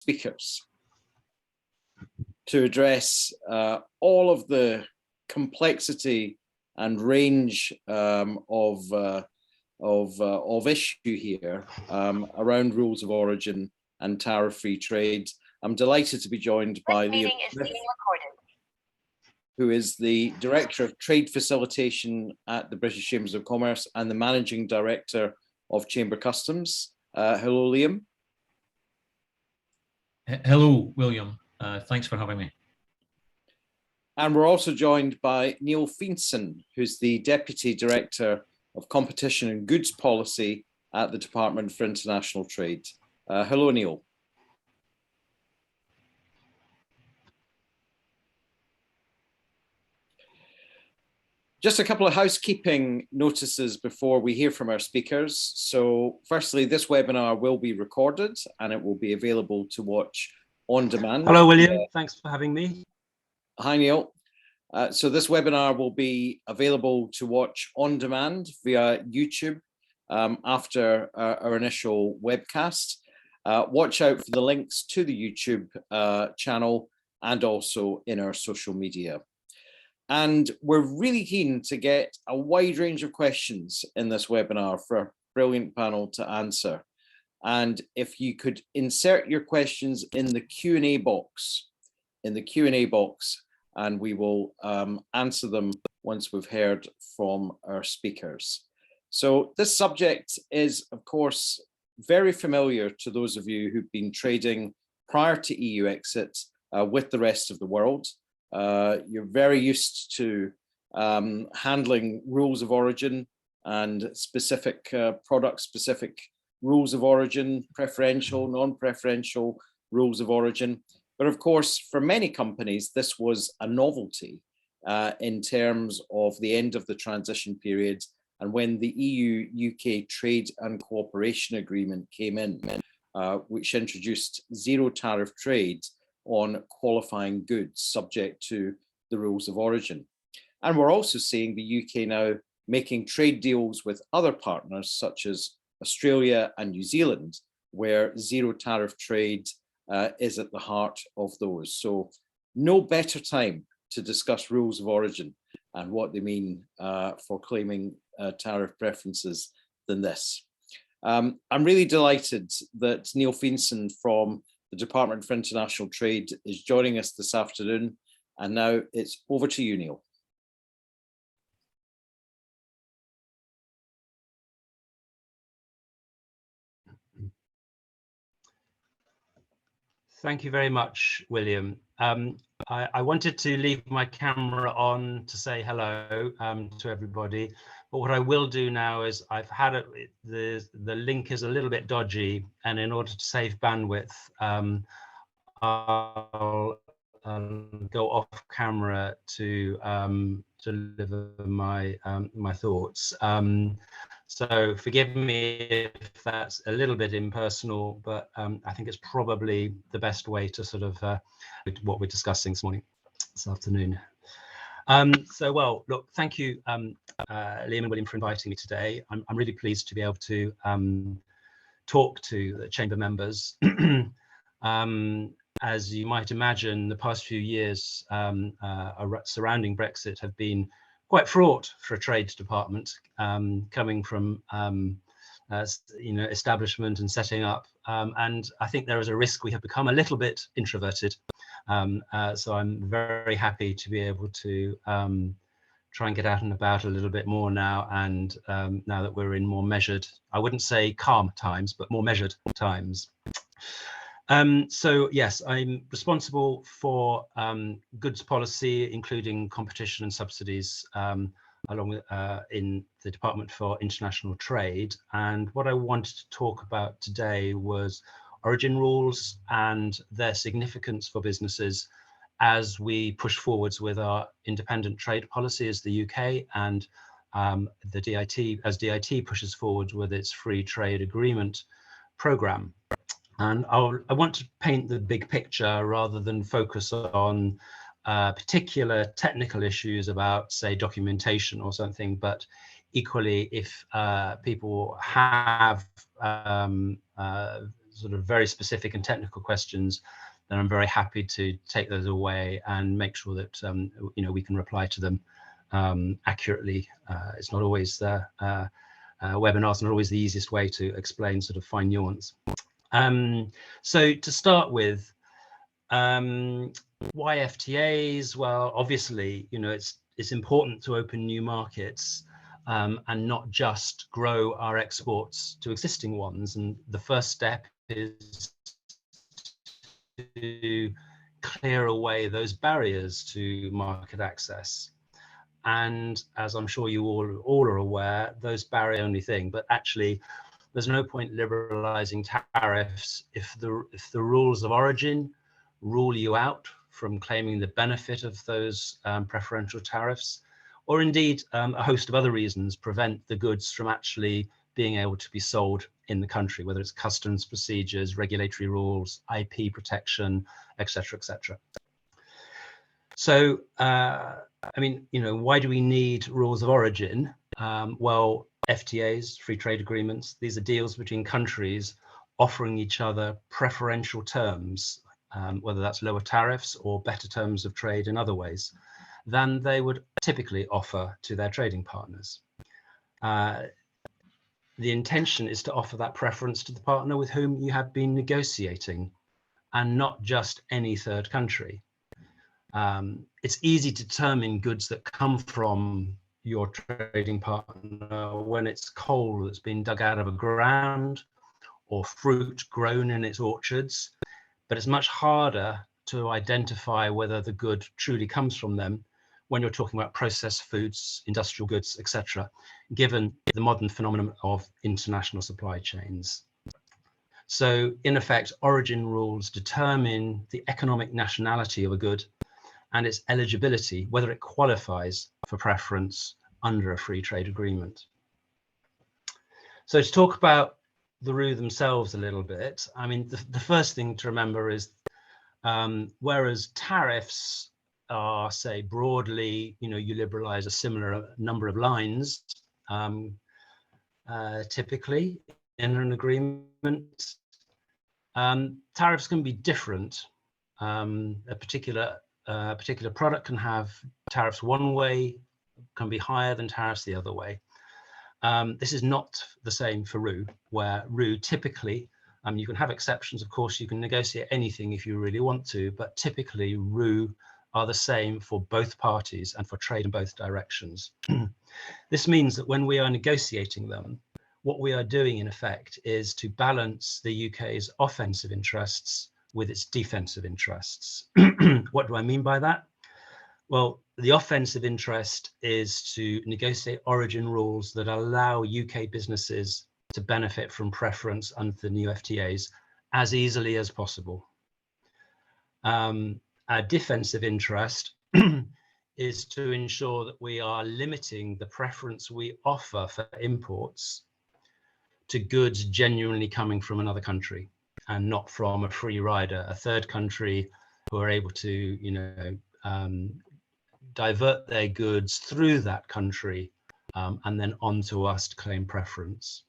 speakers to address all of the complexity and range of issue here around rules of origin and tariff-free trade. I'm delighted to be joined by Liam, who is the Director of Trade Facilitation at the British Chambers of Commerce and the Managing Director of Chamber Customs. Hello, Liam. Hello, William. Thanks for having me. And we're also joined by Neil Feenson, who's the Deputy Director of Competition and Goods Policy at the Department for International Trade. Hello, Neil. Just a couple of housekeeping notices before we hear from our speakers. So firstly, this webinar will be recorded and it will be available to watch on demand. Hello, William. Thanks for having me. Hi, Neil. So this webinar will be available to watch on demand via YouTube after our initial webcast. Watch out for the links to the YouTube channel and also in our social media. And we're really keen to get a wide range of questions in this webinar for a brilliant panel to answer. And if you could insert your questions in the Q&A box, and we will answer them once we've heard from our speakers. So this subject is, of course, very familiar to those of you who've been trading prior to EU exit with the rest of the world. You're very used to handling rules of origin and specific product-specific rules of origin, preferential, non-preferential rules of origin. But of course, for many companies, this was a novelty in terms of the end of the transition period and when the EU-UK Trade and Cooperation Agreement came in, which introduced zero tariff trade on qualifying goods subject to the rules of origin. And we're also seeing the UK now making trade deals with other partners such as Australia and New Zealand, where zero tariff trade is at the heart of those. So no better time to discuss rules of origin and what they mean for claiming tariff preferences than this. I'm really delighted that Neil Feenson from the Department for International Trade is joining us this afternoon. And now it's over to you, Neil. Thank you very much, William. I wanted to leave my camera on to say hello to everybody, but what I will do now is I've had it, the link is a little bit dodgy, and in order to save bandwidth, I'll go off camera to deliver my my thoughts. So forgive me if that's a little bit impersonal, but I think it's probably the best way to sort of what we're discussing this afternoon. So, well, look, thank you, Liam and William, for inviting me today. I'm really pleased to be able to talk to the Chamber members. As you might imagine, the past few years surrounding Brexit have been quite fraught for a trade department, coming from establishment and setting up, and I think there is a risk we have become a little bit introverted. So I'm very happy to be able to try and get out and about a little bit more now, and now that we're in more measured, I wouldn't say calm times, but more measured times. So yes, I'm responsible for goods policy, including competition and subsidies, along with in the Department for International Trade. And what I wanted to talk about today was origin rules and their significance for businesses as we push forwards with our independent trade policy as the UK, and the DIT, as DIT pushes forward with its free trade agreement program. And I want to paint the big picture rather than focus on particular technical issues about, say, documentation or something, but equally, if people have sort of very specific and technical questions, then I'm very happy to take those away and make sure that you know, we can reply to them accurately. It's not always webinars not always the easiest way to explain sort of fine nuance. So to start with, why FTAs? Well, obviously, you know, it's important to open new markets and not just grow our exports to existing ones. And the first step is to clear away those barriers to market access. And as I'm sure you all are aware, those barriers are the only thing, but actually there's no point liberalizing tariffs if the rules of origin rule you out from claiming the benefit of those preferential tariffs, or indeed a host of other reasons prevent the goods from actually being able to be sold in the country, whether it's customs procedures, regulatory rules, IP protection, etc., etc. So, I mean, you know, why do we need rules of origin? Well, FTAs, free trade agreements, these are deals between countries offering each other preferential terms, whether that's lower tariffs or better terms of trade in other ways, than they would typically offer to their trading partners. The intention is to offer that preference to the partner with whom you have been negotiating, and not just any third country. It's easy to determine goods that come from your trading partner when it's coal that's been dug out of a ground or fruit grown in its orchards, but it's much harder to identify whether the good truly comes from them when you're talking about processed foods, industrial goods, etc., given the modern phenomenon of international supply chains. So in effect, origin rules determine the economic nationality of a good and its eligibility, whether it qualifies for preference under a free trade agreement. So to talk about the RU themselves a little bit, I mean, the first thing to remember is whereas tariffs are, say, broadly, you know, you liberalize a similar number of lines, typically in an agreement, tariffs can be different. A particular product can have tariffs one way, can be higher than tariffs the other way. This is not the same for RU, where RU typically, you can have exceptions, of course, you can negotiate anything if you really want to, but typically RU are the same for both parties and for trade in both directions. This means that when we are negotiating them, what we are doing in effect is to balance the UK's offensive interests with its defensive interests. What do I mean by that? Well, the offensive interest is to negotiate origin rules that allow UK businesses to benefit from preference under the new FTAs as easily as possible. Our defensive interest is to ensure that we are limiting the preference we offer for imports to goods genuinely coming from another country and not from a free rider, a third country who are able to, you know, divert their goods through that country and then onto us to claim preference,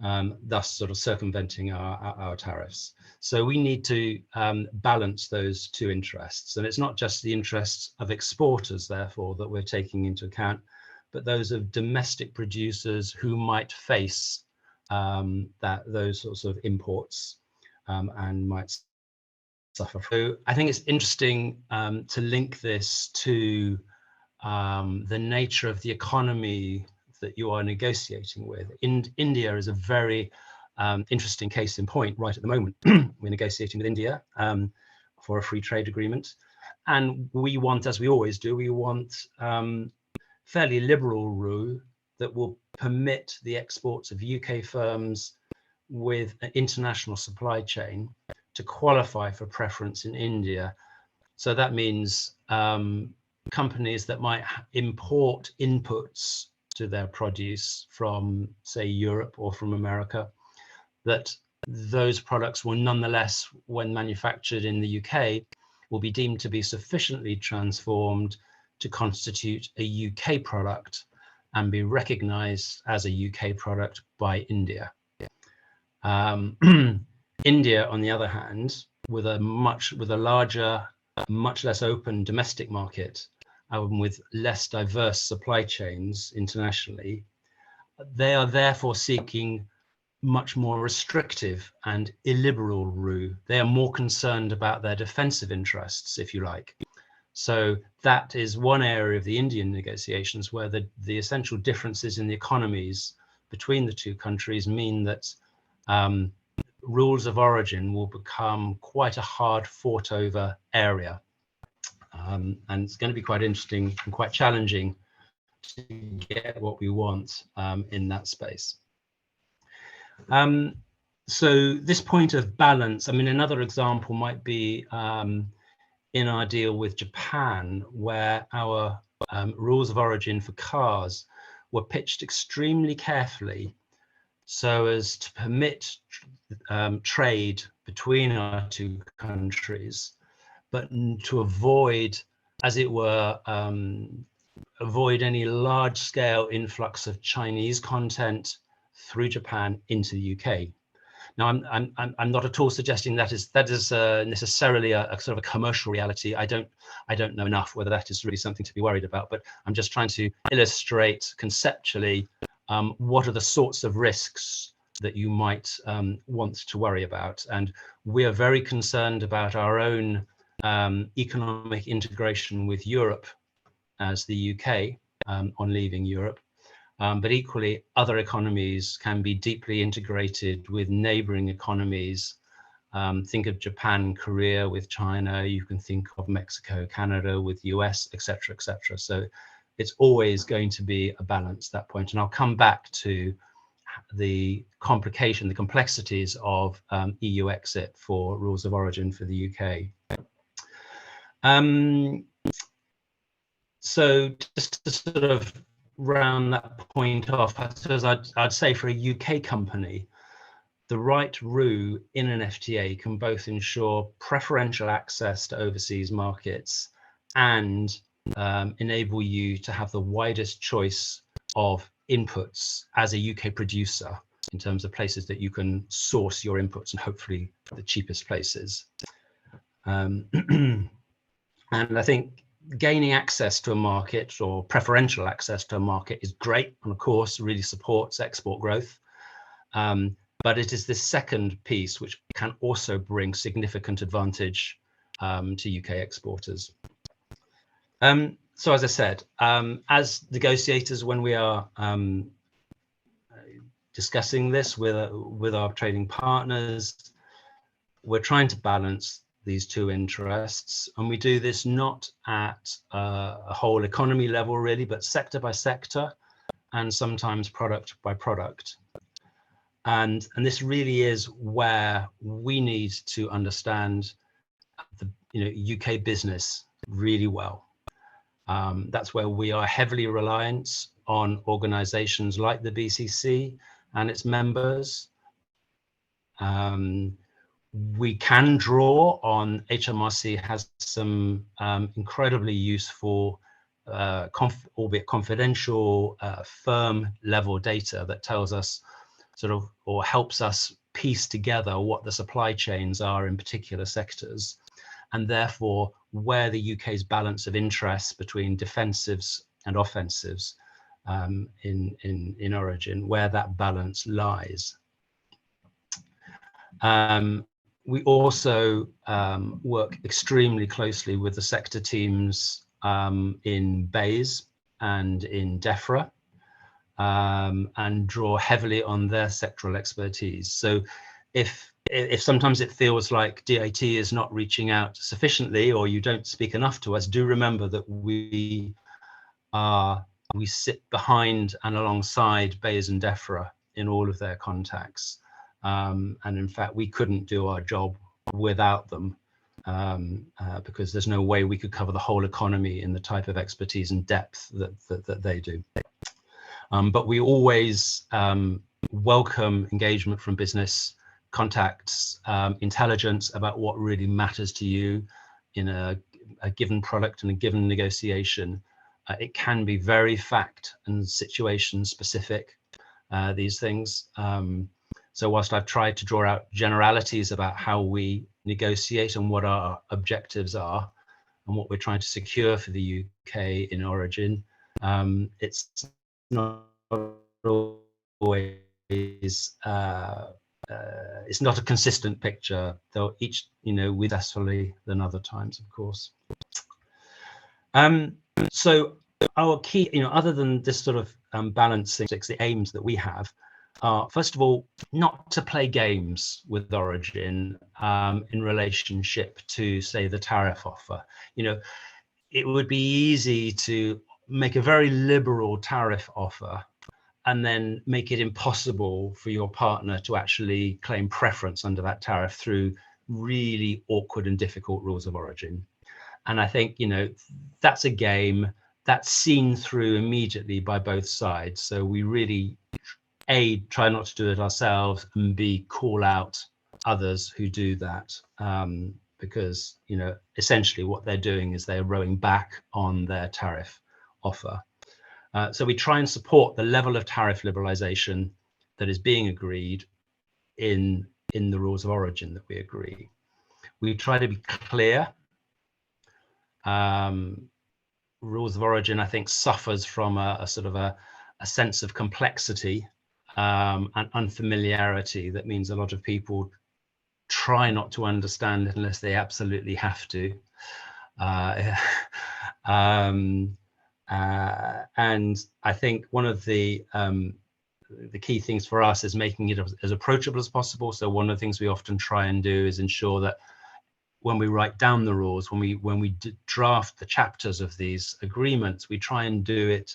thus sort of circumventing our tariffs. So we need to balance those two interests. And it's not just the interests of exporters, therefore, that we're taking into account, but those of domestic producers who might face those sorts of imports and might suffer. So I think it's interesting to link this to the nature of the economy that you are negotiating with. India is a very interesting case in point right at the moment. We're negotiating with India for a free trade agreement. And we want, as we always do, we want fairly liberal rule that will permit the exports of UK firms with an international supply chain to qualify for preference in India. So that means companies that might import inputs to their produce from, say, Europe or from America, that those products will nonetheless, when manufactured in the UK, will be deemed to be sufficiently transformed to constitute a UK product and be recognized as a UK product by India. India, on the other hand, with a larger, much less open domestic market, with less diverse supply chains internationally, they are therefore seeking much more restrictive and illiberal route. They are more concerned about their defensive interests, if you like. So that is one area of the Indian negotiations where the essential differences in the economies between the two countries mean that rules of origin will become quite a hard fought over area. And it's going to be quite interesting and quite challenging to get what we want in that space. So this point of balance, I mean, another example might be in our deal with Japan, where our rules of origin for cars were pitched extremely carefully so as to permit trade between our two countries, but to avoid, as it were, avoid any large-scale influx of Chinese content through Japan into the UK. Now, I'm not at all suggesting that is necessarily a sort of a commercial reality. I don't know enough whether that is really something to be worried about, but I'm just trying to illustrate conceptually what are the sorts of risks that you might want to worry about. And we are very concerned about our own economic integration with Europe as the UK on leaving Europe. But equally, other economies can be deeply integrated with neighboring economies. Think of Japan, Korea with China. You can think of Mexico, Canada with US, etc., etc. So it's always going to be a balance, that point. And I'll come back to the complication, the complexities of EU exit for rules of origin for the UK. So just to sort of round that point off, I suppose I'd say for a UK company, the right route in an FTA can both ensure preferential access to overseas markets and enable you to have the widest choice of inputs as a UK producer in terms of places that you can source your inputs, and hopefully the cheapest places. And I think gaining access to a market, or preferential access to a market, is great, and of course really supports export growth. But it is this second piece which can also bring significant advantage to UK exporters. So as I said, as negotiators, when we are discussing this with our trading partners, we're trying to balance these two interests, and we do this not at a whole economy level really, but sector by sector, and sometimes product by product. And this really is where we need to understand the UK business really well. That's where we are heavily reliant on organizations like the BCC and its members. We can draw on, HMRC has some incredibly useful, albeit confidential, firm level data that tells us sort of, or helps us piece together what the supply chains are in particular sectors, and therefore where the UK's balance of interests between defensives and offensives in origin, where that balance lies. We also work extremely closely with the sector teams in BAYS and in DEFRA, and draw heavily on their sectoral expertise. So if sometimes it feels like DIT is not reaching out sufficiently, or you don't speak enough to us, do remember that we sit behind and alongside BAYS and DEFRA in all of their contacts. And in fact, we couldn't do our job without them, because there's no way we could cover the whole economy in the type of expertise and depth that they do. But we always welcome engagement from business, contacts, intelligence about what really matters to you in a given product and a given negotiation. It can be very fact and situation specific, these things. So whilst I've tried to draw out generalities about how we negotiate and what our objectives are and what we're trying to secure for the UK in origin, it's not always it's not a consistent picture, though each, with successfully than other times, of course. So our key, other than this sort of balancing the aims that we have, are first of all not to play games with origin in relationship to, say, the tariff offer. It would be easy to make a very liberal tariff offer and then make it impossible for your partner to actually claim preference under that tariff through really awkward and difficult rules of origin. And I think, that's a game that's seen through immediately by both sides. So we really, A, try not to do it ourselves, and B, call out others who do that. Because, essentially what they're doing is they're rowing back on their tariff offer. So we try and support the level of tariff liberalisation that is being agreed in the rules of origin that we agree. We try to be clear. Rules of origin, I think, suffers from a sort of a sense of complexity and unfamiliarity. That means a lot of people try not to understand it unless they absolutely have to. And I think one of the key things for us is making it as approachable as possible. So one of the things we often try and do is ensure that when we write down the rules, when we draft the chapters of these agreements, we try and do it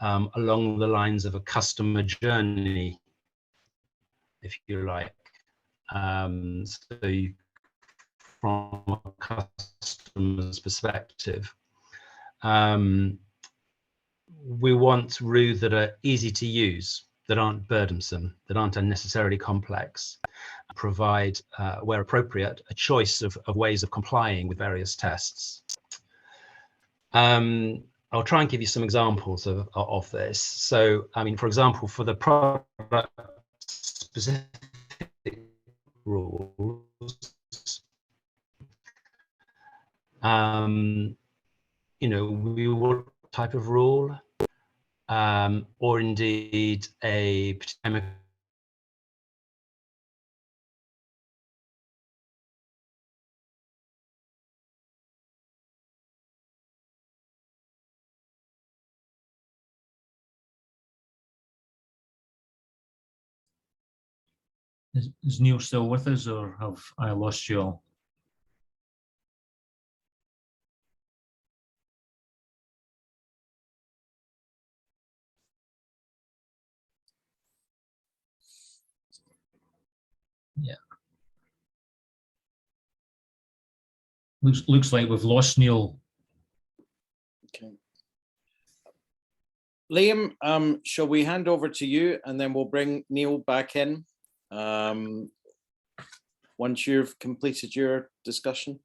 along the lines of a customer journey, if you like. So from a customer's perspective, we want rules that are easy to use, that aren't burdensome, that aren't unnecessarily complex, provide, where appropriate, a choice of ways of complying with various tests. I'll try and give you some examples of this. So, I mean, for example, for the product-specific rules, we want type of rule, or indeed a Is Neil still with us, or have I lost you all? Yeah. Looks like we've lost Neil. Okay. Liam, shall we hand over to you and then we'll bring Neil back in once you've completed your discussion?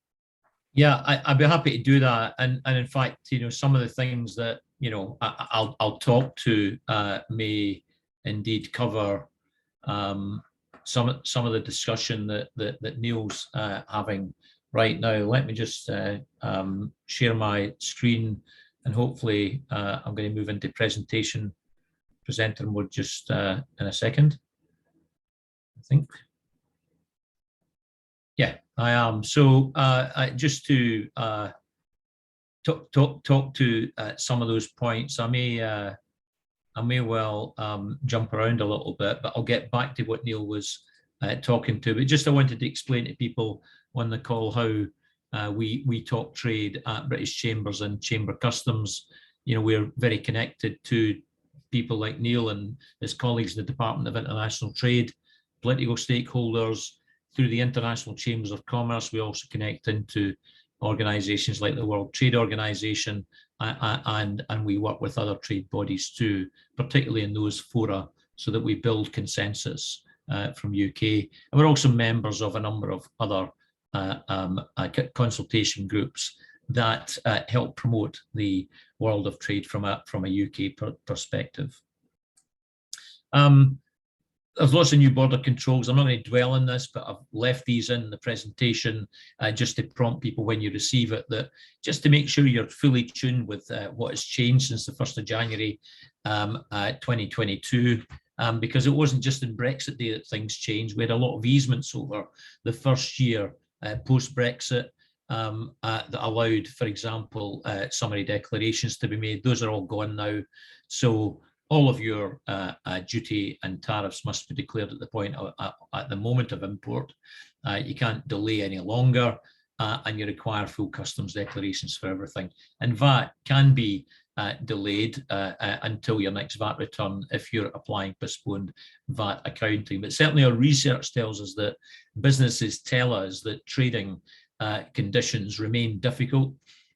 Yeah, I'd be happy to do that. And in fact, some of the things that, I'll talk to may indeed cover some of the discussion that Neil's having right now. Let me just share my screen, and hopefully I'm going to move into presenter mode just in a second, I think. Yeah, I am. So just to talk to some of those points, I may well jump around a little bit, but I'll get back to what Neil was talking to. But just I wanted to explain to people on the call how we talk trade at British Chambers and Chamber Customs. We're very connected to people like Neil and his colleagues in the Department of International Trade, political stakeholders. Through the International Chambers of Commerce, we also connect into organisations like the World Trade Organization, and we work with other trade bodies too, particularly in those fora, so that we build consensus from UK. And we're also members of a number of other consultation groups that help promote the world of trade from a UK perspective. There's lots of new border controls. I'm not going to dwell on this, but I've left these in the presentation just to prompt people when you receive it, that just to make sure you're fully tuned with what has changed since the 1st of January 2022, because it wasn't just in Brexit Day that things changed. We had a lot of easements over the first year post-Brexit that allowed, for example, summary declarations to be made. Those are all gone now. So all of your duty and tariffs must be declared at the point at the moment of import. You can't delay any longer, and you require full customs declarations for everything. And VAT can be delayed until your next VAT return if you're applying postponed VAT accounting. But certainly our research tells us that businesses tell us that trading conditions remain difficult.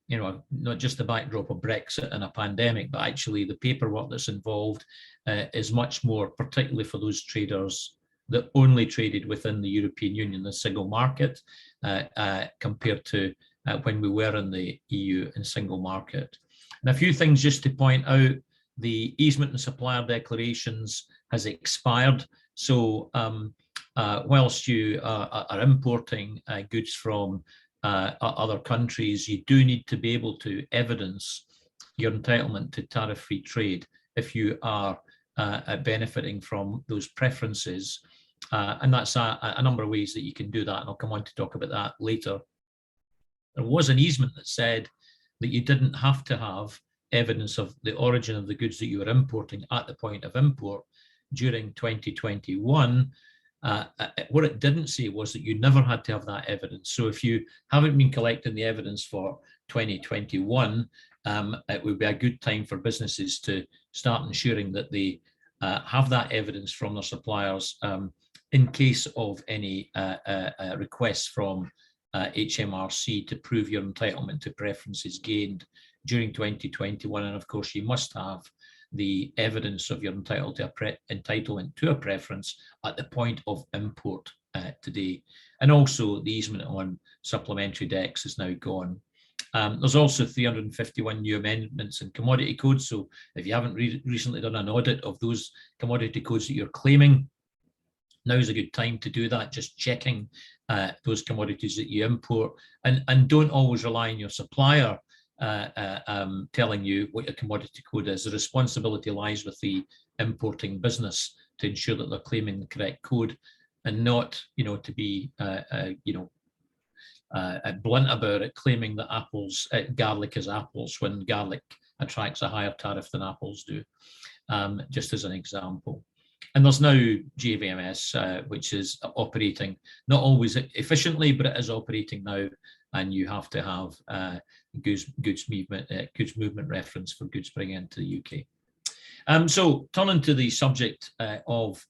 You know, not just the backdrop of Brexit and a pandemic, but actually the paperwork that's involved is much more, particularly for those traders that only traded within the European Union, the single market, compared to when we were in the EU and single market. And a few things just to point out: the easement and supplier declarations has expired. So whilst you are importing goods from other countries, you do need to be able to evidence your entitlement to tariff-free trade if you are benefiting from those preferences. And that's a number of ways that you can do that, and I'll come on to talk about that later. There was an easement that said that you didn't have to have evidence of the origin of the goods that you were importing at the point of import during 2021. What it didn't say was that you never had to have that evidence. So if you haven't been collecting the evidence for 2021, it would be a good time for businesses to start ensuring that they have that evidence from their suppliers in case of any requests from HMRC to prove your entitlement to preferences gained during 2021. And of course, you must have the evidence of your entitlement to a preference at the point of import today. And also the easement on supplementary decks is now gone. There's also 351 new amendments in commodity codes. So if you haven't recently done an audit of those commodity codes that you're claiming, now is a good time to do that, just checking those commodities that you import, and don't always rely on your supplier telling you what your commodity code is. The responsibility lies with the importing business to ensure that they're claiming the correct code, and not, to be, blunt about it, claiming that garlic is apples when garlic attracts a higher tariff than apples do, just as an example. And there's now GVMS, which is operating, not always efficiently, but it is operating now, and you have to have goods movement reference for goods bringing into the UK. So turning to the subject of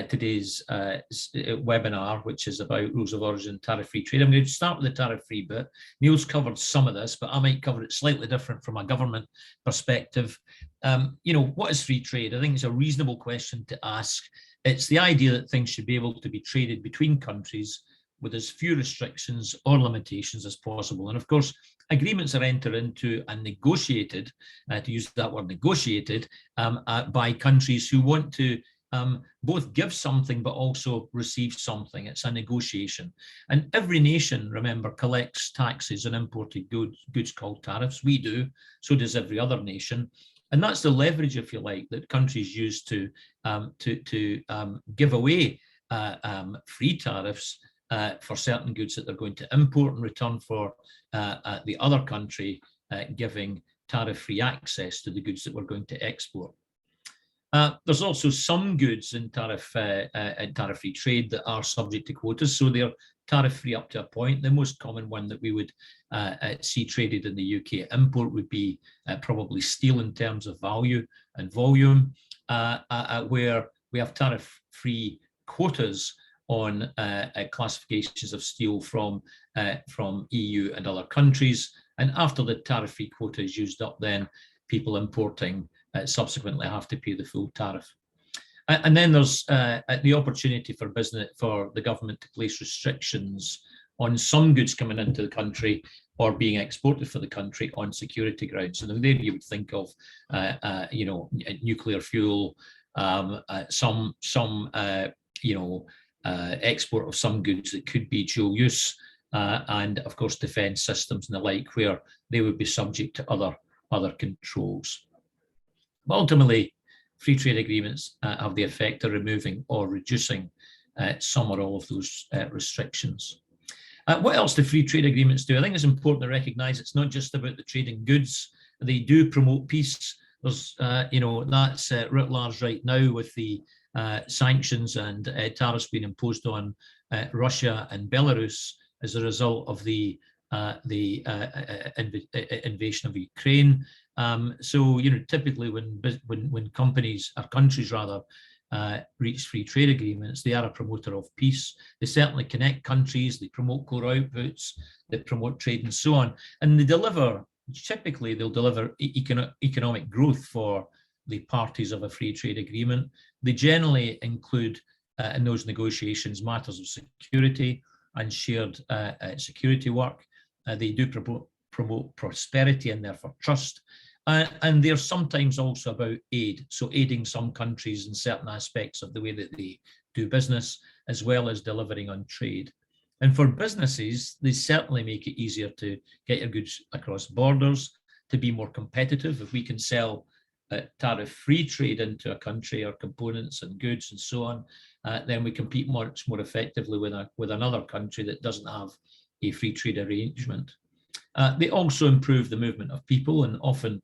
today's webinar, which is about rules of origin, tariff-free trade. I'm going to start with the tariff-free bit. Neil's covered some of this, but I might cover it slightly different from a government perspective. What is free trade? I think it's a reasonable question to ask. It's the idea that things should be able to be traded between countries with as few restrictions or limitations as possible. And of course, agreements are entered into and negotiated, to use that word, negotiated, by countries who want to both give something but also receive something. It's a negotiation. And every nation, remember, collects taxes on imported goods called tariffs. We do, so does every other nation. And that's the leverage, if you like, that countries use to give away free tariffs for certain goods that they're going to import in return for the other country giving tariff-free access to the goods that we're going to export. There's also some goods in tariff-free trade that are subject to quotas, so they're tariff-free up to a point. The most common one that we would see traded in the UK import would be probably steel in terms of value and volume, where we have tariff-free quotas on classifications of steel from EU and other countries. And after the tariff-free quota is used up, then people importing subsequently have to pay the full tariff. And then there's the opportunity for the government to place restrictions on some goods coming into the country or being exported for the country on security grounds. So there you would think of, nuclear fuel, export of some goods that could be dual use, and of course defence systems and the like, where they would be subject to other controls. But ultimately, free trade agreements have the effect of removing or reducing some or all of those restrictions. What else do free trade agreements do? I think it's important to recognise it's not just about the trading goods. They do promote peace. There's, that's writ large right now with the sanctions and tariffs being imposed on Russia and Belarus as a result of the invasion of Ukraine. So, typically when companies or countries rather reach free trade agreements, they are a promoter of peace. They certainly connect countries, they promote core outputs, they promote trade and so on. And typically they'll deliver economic growth for the parties of a free trade agreement. They generally include in those negotiations matters of security and shared security work. They do promote prosperity and therefore trust. And they're sometimes also about aid, so aiding some countries in certain aspects of the way that they do business, as well as delivering on trade. And for businesses, they certainly make it easier to get your goods across borders, to be more competitive. If we can sell tariff-free trade into a country, or components and goods and so on, then we compete much more effectively with another country that doesn't have a free trade arrangement. They also improve the movement of people, and often,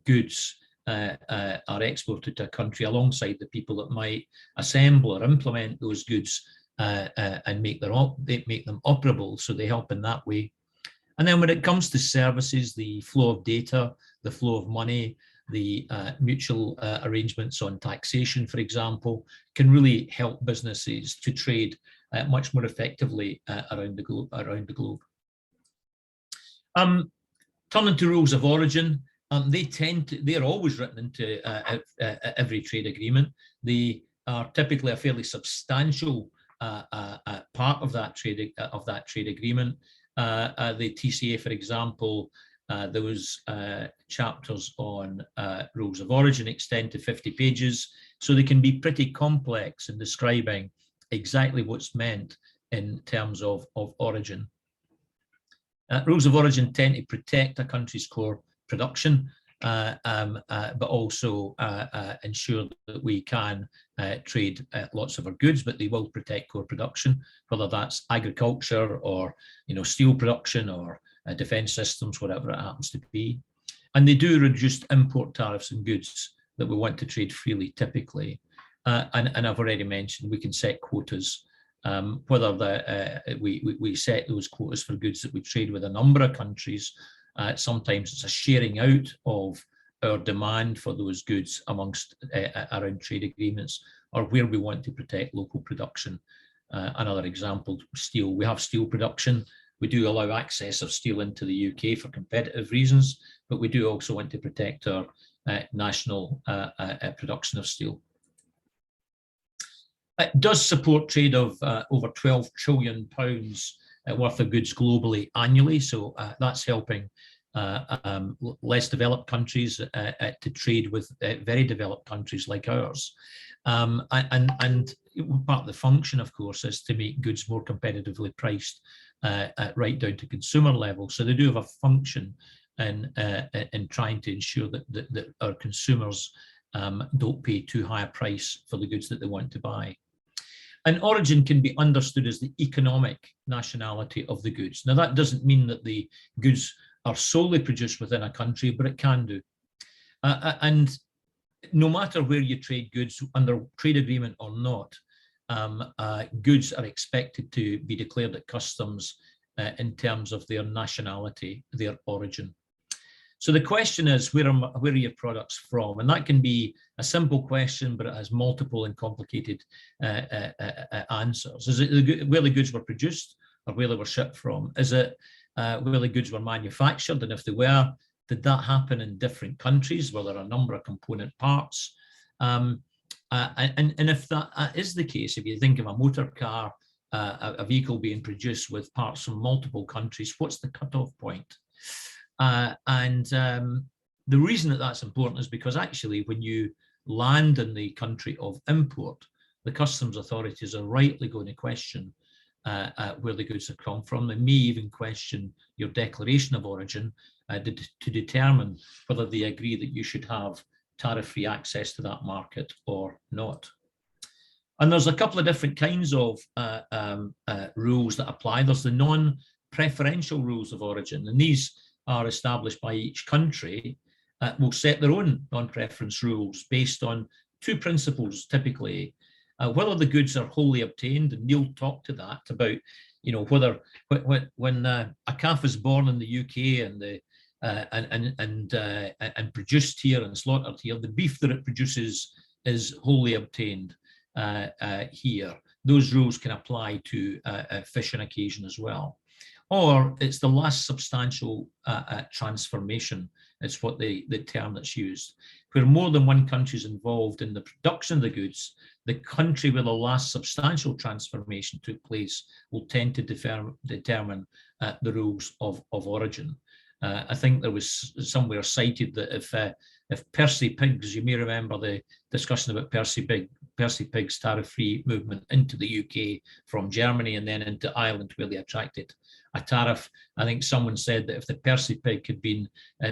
goods are exported to a country alongside the people that might assemble or implement those goods and make them operable. So they help in that way. And then when it comes to services, the flow of data, the flow of money, the mutual arrangements on taxation, for example, can really help businesses to trade much more effectively around the globe. Turning to rules of origin, they're always written into every trade agreement. They are typically a fairly substantial part of that trade agreement. The TCA, for example, those chapters on rules of origin extend to 50 pages, so they can be pretty complex in describing exactly what's meant in terms of origin. Rules of origin tend to protect a country's core production, but also ensure that we can trade lots of our goods, but they will protect core production, whether that's agriculture or steel production or defence systems, whatever it happens to be. And they do reduce import tariffs on goods that we want to trade freely, typically. And I've already mentioned we can set quotas. Whether we set those quotas for goods that we trade with a number of countries. Sometimes it's a sharing out of our demand for those goods amongst around trade agreements, or where we want to protect local production. Another example, steel. We have steel production. We do allow access of steel into the UK for competitive reasons, but we do also want to protect our national production of steel. It does support trade of over £12 trillion worth of goods globally annually. So that's helping less developed countries to trade with very developed countries like ours. And part of the function, of course, is to make goods more competitively priced right down to consumer level. So they do have a function in trying to ensure that our consumers don't pay too high a price for the goods that they want to buy. And origin can be understood as the economic nationality of the goods. Now, that doesn't mean that the goods are solely produced within a country, but it can do. And no matter where you trade goods, under trade agreement or not, goods are expected to be declared at customs in terms of their nationality, their origin. So the question is, where are your products from? And that can be a simple question, but it has multiple and complicated answers. Is it where the goods were produced, or where they were shipped from? Is it where the goods were manufactured? And if they were, did that happen in different countries? Were there a number of component parts? And if that is the case, if you think of a motor car, a vehicle being produced with parts from multiple countries, what's the cutoff point? The reason that that's important is because actually when you land in the country of import, the customs authorities are rightly going to question where the goods have come from. They may even question your declaration of origin to determine whether they agree that you should have tariff-free access to that market or not. And there's a couple of different kinds of rules that apply. There's the non-preferential rules of origin, and these are established by each country. Will set their own non-preference rules based on two principles, typically. Whether the goods are wholly obtained, and Neil talked to that about, you know, whether when a calf is born in the UK and produced here and slaughtered here, the beef that it produces is wholly obtained here. Those rules can apply to fish on occasion as well. Or it's the last substantial transformation. It's what the term that's used. Where more than one country is involved in the production of the goods, the country where the last substantial transformation took place will tend to determine the rules of origin. I think there was somewhere cited that if Percy Pigs, you may remember the discussion about Percy Pigs tariff-free movement into the UK from Germany and then into Ireland, where they attracted a tariff. I think someone said that if the Percy Pig had been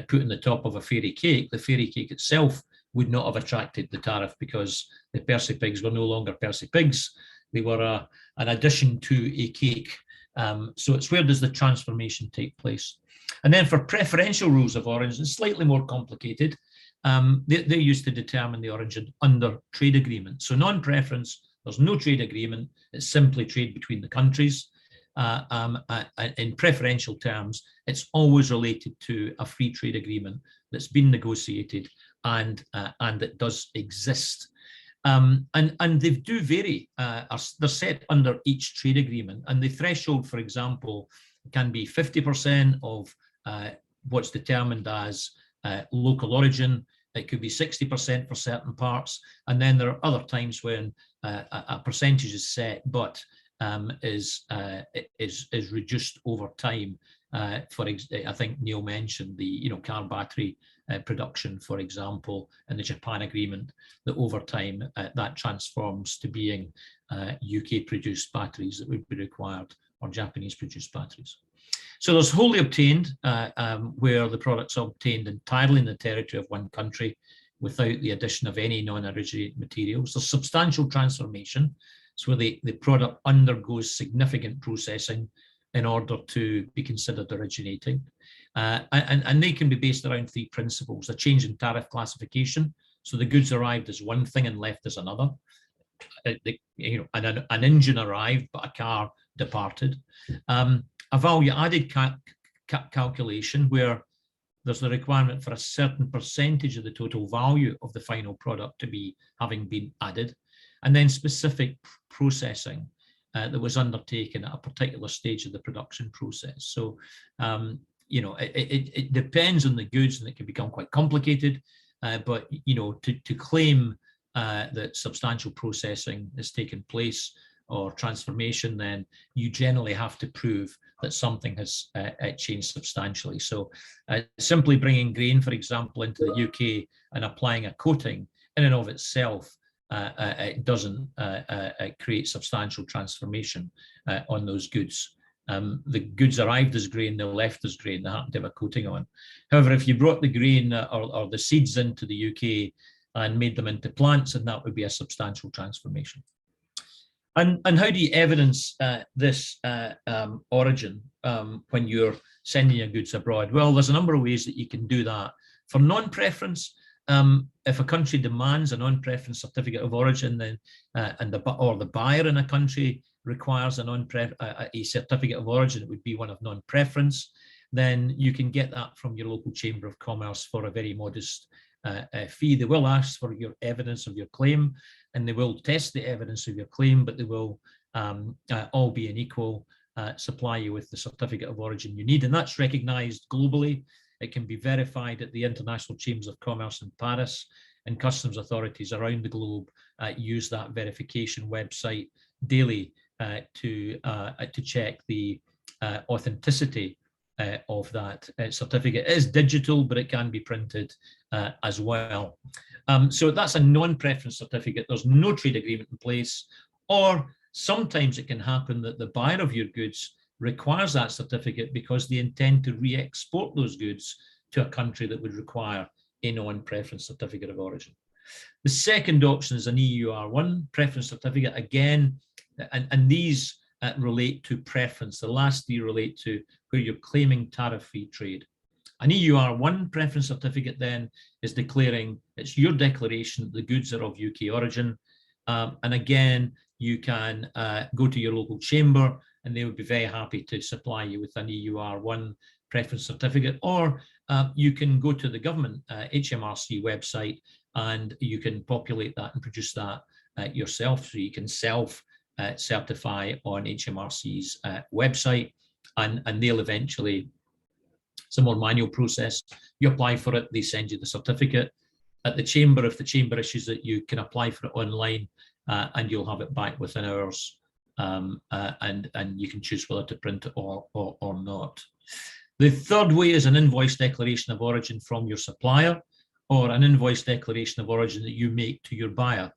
put on the top of a fairy cake, the fairy cake itself would not have attracted the tariff, because the Percy Pigs were no longer Percy Pigs. They were an addition to a cake. So it's where does the transformation take place? And then for preferential rules of origin, it's slightly more complicated. They're used to determine the origin under trade agreement. So non-preference, there's no trade agreement. It's simply trade between the countries. In preferential terms, it's always related to a free trade agreement that's been negotiated and it does exist. And they do vary. They're set under each trade agreement, and the threshold, for example, can be 50% of what's determined as local origin. It could be 60% for certain parts, and then there are other times when a percentage is set, but is reduced over time. I think Neil mentioned the car battery production, for example, in the Japan agreement, that over time that transforms to being UK-produced batteries that would be required, or Japanese-produced batteries. So there's wholly obtained, where the product's obtained entirely in the territory of one country without the addition of any non-originated materials. There's substantial transformation. It's where the product undergoes significant processing in order to be considered originating. And they can be based around three principles: a change in tariff classification. So the goods arrived as one thing and left as another. An engine arrived, but a car departed. A value added calculation, where there's the requirement for a certain percentage of the total value of the final product to be having been added. And then specific processing that was undertaken at a particular stage of the production process. So, it depends on the goods, and it can become quite complicated. But to claim that substantial processing has taken place or transformation, then you generally have to prove that something has changed substantially. So simply bringing grain, for example, into the UK and applying a coating in and of itself, it doesn't create substantial transformation on those goods. The goods arrived as grain, they left as grain, they happen to have a coating on. However, if you brought the grain or the seeds into the UK and made them into plants, then that would be a substantial transformation. And how do you evidence this origin when you're sending your goods abroad? Well, there's a number of ways that you can do that. For non-preference, if a country demands a non-preference certificate of origin, then or the buyer in a country requires a certificate of origin, it would be one of non-preference, then you can get that from your local Chamber of Commerce for a very modest fee. They will ask for your evidence of your claim, and they will test the evidence of your claim, but they will all be an equal supply you with the certificate of origin you need, and that's recognised globally. It can be verified at the International Chambers of Commerce in Paris, and customs authorities around the globe use that verification website daily to check the authenticity of that certificate. It is digital, but it can be printed as well. So that's a non-preference certificate. There's no trade agreement in place, or sometimes it can happen that the buyer of your goods requires that certificate because they intend to re-export those goods to a country that would require a non-preference certificate of origin. The second option is an EUR1 preference certificate again, and these relate to preference. The last three relate to where you're claiming tariff-free trade. An EUR1 preference certificate then is declaring, it's your declaration that the goods are of UK origin. And again, you can go to your local chamber and they would be very happy to supply you with an EUR1 preference certificate, or you can go to the government HMRC website and you can populate that and produce that yourself. So you can self-certify on HMRC's website, and they'll eventually, it's a more manual process. You apply for it, they send you the certificate. At the chamber, if the chamber issues it, you can apply for it online and you'll have it back within hours, and you can choose whether to print it or not. The third way is an invoice declaration of origin from your supplier, or an invoice declaration of origin that you make to your buyer.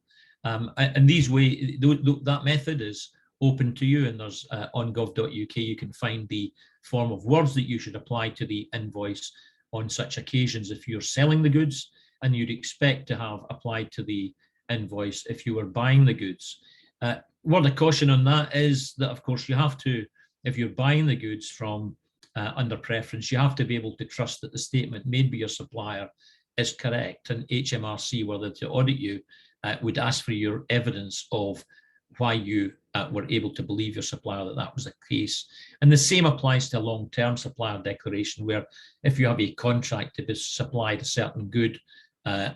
And these ways, that method is open to you, and there's on gov.uk you can find the form of words that you should apply to the invoice on such occasions if you're selling the goods, and you'd expect to have applied to the invoice if you were buying the goods. Word of caution on that is that, of course, you have to, if you're buying the goods from under preference, you have to be able to trust that the statement made by your supplier is correct, and HMRC, whether to audit you, would ask for your evidence of why you were able to believe your supplier that that was the case. And the same applies to a long-term supplier declaration, where if you have a contract to be supplied a certain good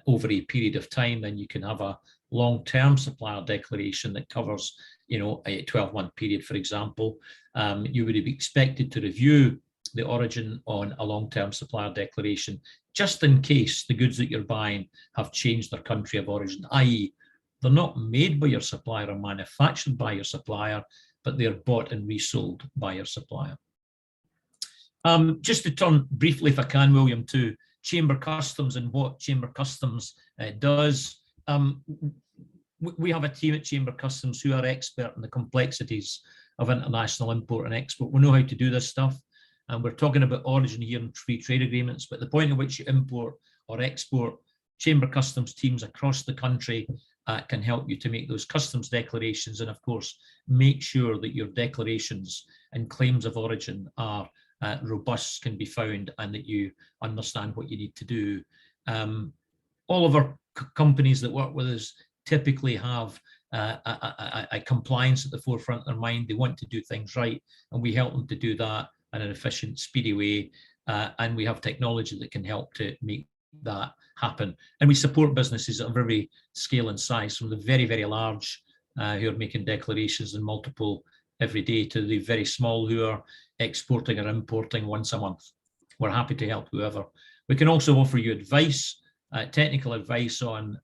over a period of time, then you can have a long-term supplier declaration that covers, you know, a 12-month period, for example. You would be expected to review the origin on a long-term supplier declaration, just in case the goods that you're buying have changed their country of origin, i.e. they're not made by your supplier or manufactured by your supplier, but they're bought and resold by your supplier. Just to turn briefly, if I can, William, to Chamber Customs and what Chamber Customs does. We have a team at Chamber Customs who are expert in the complexities of international import and export. We know how to do this stuff. And we're talking about origin here and free trade agreements, but the point at which you import or export, Chamber Customs teams across the country can help you to make those customs declarations, and of course, make sure that your declarations and claims of origin are robust, can be found, and that you understand what you need to do. All of our companies that work with us typically have a compliance at the forefront of their mind. They want to do things right, and we help them to do that in an efficient, speedy way. And we have technology that can help to make that happen. And we support businesses of every scale and size, from the very, very large who are making declarations in multiple every day, to the very small who are exporting or importing once a month. We're happy to help whoever. We can also offer you advice, technical advice on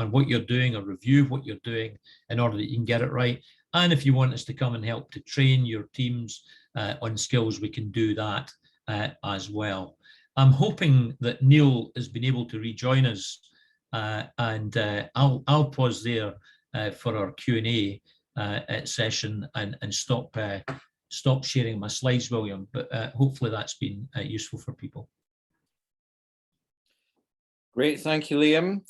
what you're doing, or review of what you're doing in order that you can get it right. And if you want us to come and help to train your teams on skills, we can do that as well. I'm hoping that Neil has been able to rejoin us, and I'll pause there for our Q&A session and stop sharing my slides, William, but hopefully that's been useful for people. Great, thank you, Liam.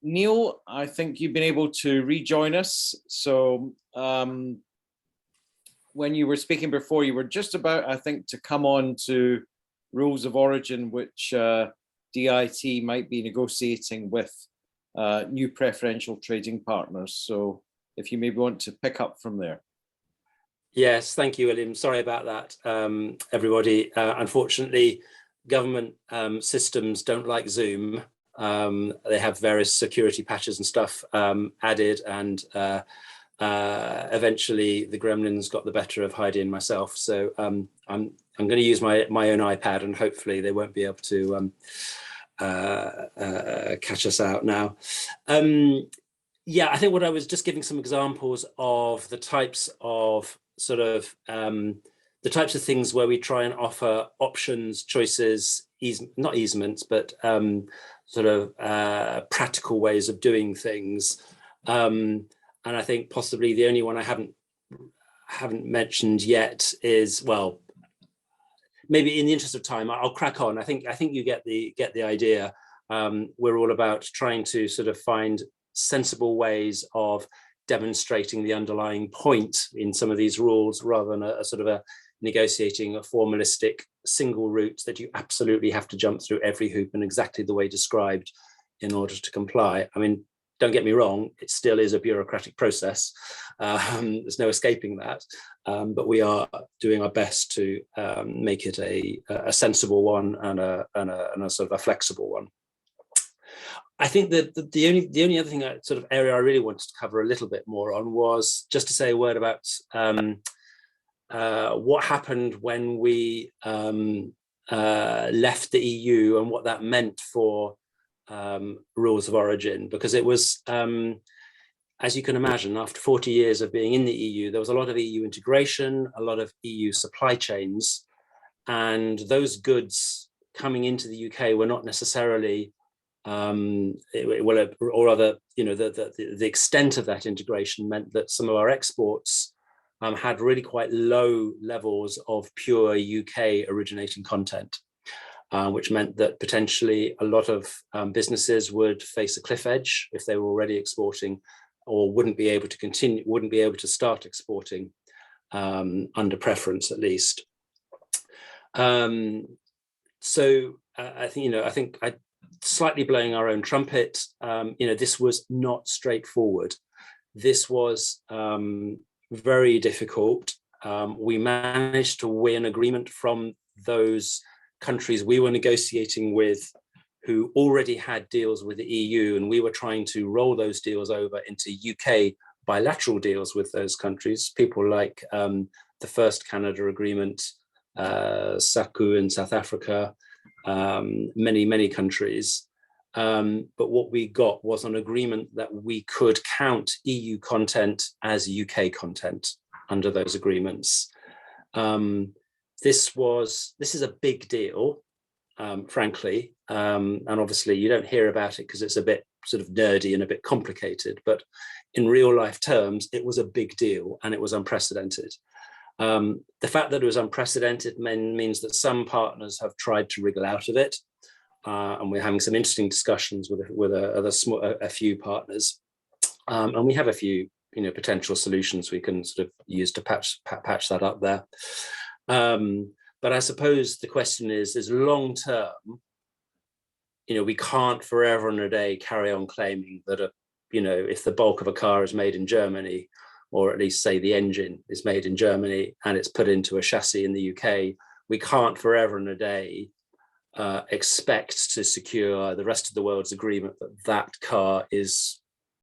Neil, I think you've been able to rejoin us. So when you were speaking before, you were just about, I think, to come on to rules of origin, which DIT might be negotiating with new preferential trading partners. So if you maybe want to pick up from there. Yes, thank you, William. Sorry about that, everybody. Unfortunately, government systems don't like Zoom. They have various security patches and stuff added, and eventually the gremlins got the better of Heidi and myself. So I'm going to use my own iPad, and hopefully they won't be able to catch us out now. Yeah, I think what I was just giving some examples of the types of sort of the types of things where we try and offer options, choices, not easements, but sort of practical ways of doing things. And I think possibly the only one I haven't mentioned yet is, well, maybe in the interest of time, I'll crack on. I think you get the idea. We're all about trying to sort of find sensible ways of demonstrating the underlying point in some of these rules, rather than a sort of a negotiating a formalistic single route that you absolutely have to jump through every hoop in exactly the way described in order to comply. I mean, don't get me wrong, it still is a bureaucratic process. There's no escaping that, but we are doing our best to make it a sensible one and a sort of a flexible one. I think that the only other thing, sort of area I really wanted to cover a little bit more on was just to say a word about what happened when we left the EU and what that meant for rules of origin, because it was, as you can imagine, after 40 years of being in the EU, there was a lot of EU integration, a lot of EU supply chains, and those goods coming into the UK were not necessarily, or rather, you know, the extent of that integration meant that some of our exports had really quite low levels of pure UK originating content. Which meant that potentially a lot of businesses would face a cliff edge if they were already exporting, or wouldn't be able to start exporting under preference, at least. So I think slightly blowing our own trumpet, this was not straightforward. This was very difficult. We managed to win agreement from those countries we were negotiating with, who already had deals with the EU, and we were trying to roll those deals over into UK bilateral deals with those countries. People like the first Canada agreement, SACU in South Africa, many countries. But what we got was an agreement that we could count EU content as UK content under those agreements. This is a big deal, frankly, and obviously you don't hear about it because it's a bit sort of nerdy and a bit complicated, but in real life terms, it was a big deal and it was unprecedented. The fact that it was unprecedented means that some partners have tried to wriggle out of it, and we're having some interesting discussions with a few partners, and we have a few potential solutions we can sort of use to patch that up there. But I suppose the question is long term, we can't forever and a day carry on claiming that if the bulk of a car is made in Germany, or at least say the engine is made in Germany and it's put into a chassis in the UK, we can't forever and a day expect to secure the rest of the world's agreement that that car is